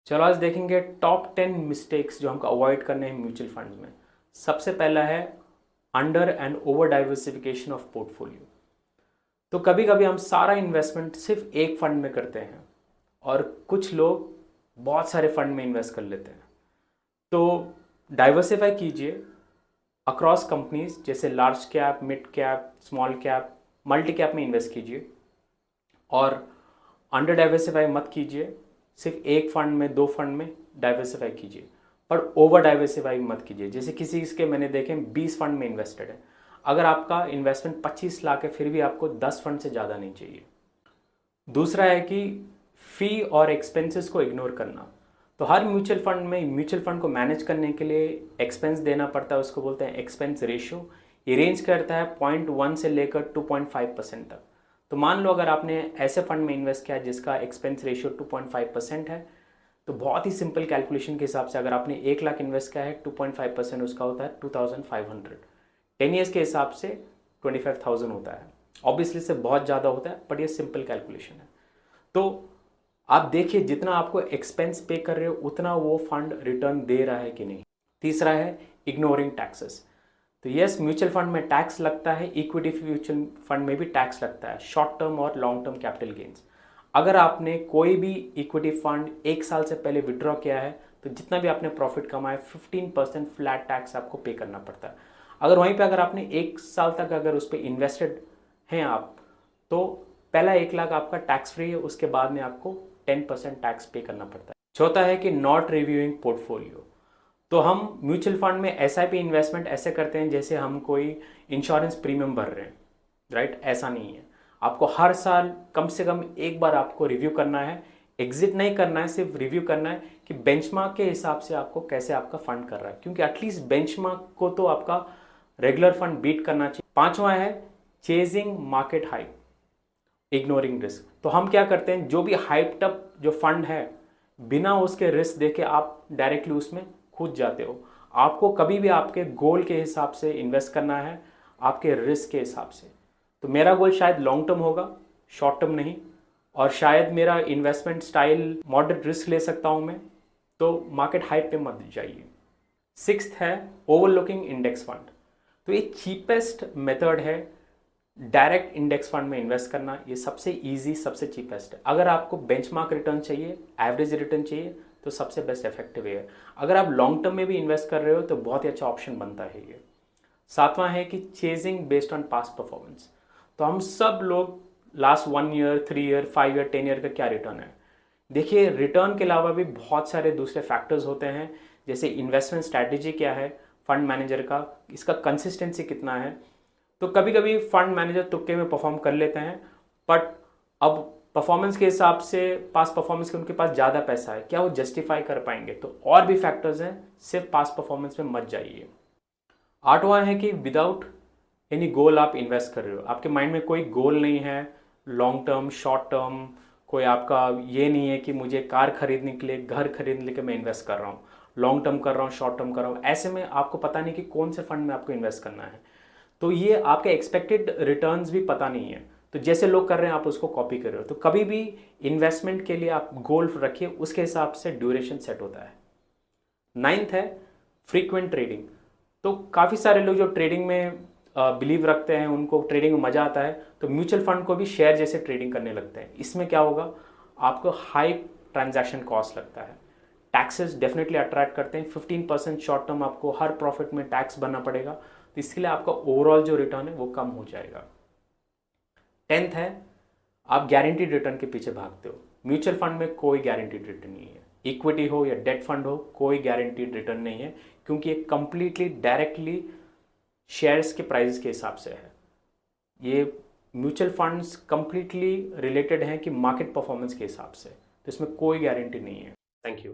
चलो आज देखेंगे टॉप 10 मिस्टेक्स जो हमको अवॉइड करने हैं म्यूचुअल फंड्स में। सबसे पहला है under and over diversification of portfolio. तो कभी कभी हम सारा इन्वेस्टमेंट सिर्फ एक फंड में करते हैं और कुछ लोग बहुत सारे फंड में इन्वेस्ट कर लेते हैं। तो डाइवर्सिफाई कीजिए अक्रॉस कंपनीज, जैसे large cap, mid cap, small cap, multi cap में इन्वेस्ट कीजिए और अंडर डाइवर्सिफाई मत कीजिए। सिर्फ एक फंड में, दो फंड में डाइवर्सिफाई कीजिए, पर ओवर डाइवर्सिफाई मत कीजिए। जैसे किसी के मैंने देखे 20 फंड में इन्वेस्टेड है, अगर आपका इन्वेस्टमेंट 25 लाख है फिर भी आपको 10 फंड से ज़्यादा नहीं चाहिए। दूसरा है कि फ़ी और एक्सपेंसेस को इग्नोर करना। तो हर म्यूचुअल फंड में म्यूचुअल फंड को मैनेज करने के लिए एक्सपेंस देना पड़ता है, उसको बोलते हैं एक्सपेंस रेशियो। ये रेंज करता है 0.1 से लेकर 2.5% तक। तो मान लो अगर आपने ऐसे फंड में इन्वेस्ट किया जिसका एक्सपेंस रेशियो 2.5% है, तो बहुत ही सिंपल कैलकुलेशन के हिसाब से अगर आपने 1 लाख इन्वेस्ट किया है, 2.5% उसका होता है 2500। 10 ईयर्स के हिसाब से 25,000 होता है। ऑब्वियसली से बहुत ज़्यादा होता है, बट ये सिंपल कैलकुलेशन है। तो आप देखिए जितना आपको एक्सपेंस पे कर रहे हो उतना वो फंड रिटर्न दे रहा है कि नहीं। तीसरा है इग्नोरिंग टैक्सेस। तो यस, म्यूचुअल फंड में टैक्स लगता है, इक्विटी म्यूचुअल फंड में भी टैक्स लगता है, शॉर्ट टर्म और लॉन्ग टर्म कैपिटल गेन्स। अगर आपने कोई भी इक्विटी फंड 1 साल से पहले विड्रॉ किया है तो जितना भी आपने प्रॉफिट कमाया 15% फ्लैट टैक्स आपको पे करना पड़ता है। अगर वहीं पे अगर आपने 1 साल तक अगर उस पर इन्वेस्टेड हैं आप, तो पहला 1 लाख आपका टैक्स फ्री है, उसके बाद में आपको 10% टैक्स पे करना पड़ता है। चौथा है कि नॉट रिव्यूइंग पोर्टफोलियो। तो हम म्यूचुअल फंड में एसआईपी इन्वेस्टमेंट ऐसे करते हैं जैसे हम कोई इंश्योरेंस प्रीमियम भर रहे हैं, राइट? ऐसा नहीं है। आपको हर साल कम से कम एक बार आपको रिव्यू करना है। एग्जिट नहीं करना है, सिर्फ रिव्यू करना है कि बेंचमार्क के हिसाब से आपको कैसे आपका फंड कर रहा है, क्योंकि एटलीस्ट बेंचमार्क को तो आपका रेगुलर फंड बीट करना चाहिए। पांचवा है chasing market hype, ignoring risk. तो हम क्या करते हैं, जो भी हाइप्ड अप जो फंड है, बिना उसके रिस्क देके आप डायरेक्टली उसमें कूद जाते हो। आपको कभी भी आपके गोल के हिसाब से इन्वेस्ट करना है, आपके रिस्क के हिसाब से। तो मेरा गोल शायद लॉन्ग टर्म होगा, शॉर्ट टर्म नहीं। और शायद मेरा इन्वेस्टमेंट स्टाइल मॉडरेट रिस्क ले सकता हूं मैं, तो मार्केट हाइप पे मत जाइए। सिक्स्थ है ओवरलुकिंग इंडेक्स फंड। तो ये चीपेस्ट मेथड है डायरेक्ट इंडेक्स फंड में इन्वेस्ट करना। ये सबसे इजी, सबसे चीपेस्ट है। अगर आपको बेंचमार्क रिटर्न चाहिए, एवरेज रिटर्न चाहिए, तो सबसे बेस्ट इफेक्टिव है। अगर आप लॉन्ग टर्म में भी इन्वेस्ट कर रहे हो तो बहुत ही अच्छा ऑप्शन बनता है ये। सातवां है कि chasing based on past performance. तो हम सब लोग last 1 year, 3 year, 5 year, 10 year का क्या रिटर्न है। देखिए, रिटर्न के अलावा भी बहुत सारे दूसरे फैक्टर्स होते हैं, जैसे इन्वेस्टमेंट स्ट्रैटेजी क्या है फंड मैनेजर का, इसका कंसिस्टेंसी कितना है। तो कभी कभी फंड मैनेजर तुक्के में परफॉर्म कर लेते हैं, बट अब परफॉर्मेंस के हिसाब से, पास परफॉर्मेंस के उनके पास ज़्यादा पैसा है, क्या वो जस्टिफाई कर पाएंगे? तो और भी फैक्टर्स हैं, सिर्फ पास परफॉर्मेंस में मत जाइए। आठवां है कि विदाउट एनी गोल आप इन्वेस्ट कर रहे हो, आपके माइंड में कोई गोल नहीं है, लॉन्ग टर्म, शॉर्ट टर्म, कोई आपका ये नहीं है कि मुझे कार खरीदने के लिए, घर खरीदने के लिए मैं इन्वेस्ट कर रहा हूँ, लॉन्ग टर्म कर रहा हूँ, शॉर्ट टर्म कर रहा हूँ। ऐसे में आपको पता नहीं कि कौन से फंड में आपको इन्वेस्ट करना है, तो ये आपके एक्सपेक्टेड रिटर्न्स भी पता नहीं है। तो जैसे लोग कर रहे हैं आप उसको कॉपी कर रहे हो। तो कभी भी इन्वेस्टमेंट के लिए आप गोल रखिए, उसके हिसाब से ड्यूरेशन सेट होता है। नाइन्थ है फ्रीक्वेंट ट्रेडिंग। तो काफ़ी सारे लोग जो ट्रेडिंग में बिलीव रखते हैं, उनको ट्रेडिंग में मज़ा आता है, तो म्यूचुअल फंड को भी शेयर जैसे ट्रेडिंग करने लगते हैं। इसमें क्या होगा, आपको हाई ट्रांजैक्शन कॉस्ट लगता है, टैक्सेस डेफिनेटली अट्रैक्ट करते हैं। 15% शॉर्ट टर्म आपको हर प्रॉफिट में टैक्स भरना पड़ेगा, तो इसके लिए आपका ओवरऑल जो रिटर्न है वो कम हो जाएगा। 10th है आप गारंटीड रिटर्न के पीछे भागते हो। म्यूचुअल फंड में कोई गारंटीड रिटर्न नहीं है, इक्विटी हो या डेट फंड हो, कोई गारंटीड रिटर्न नहीं है, क्योंकि ये कंप्लीटली डायरेक्टली शेयर्स के प्राइस के हिसाब से है। ये म्यूचुअल फंड्स कंप्लीटली रिलेटेड हैं कि मार्केट परफॉर्मेंस के हिसाब से, तो इसमें कोई गारंटी नहीं है। Thank you.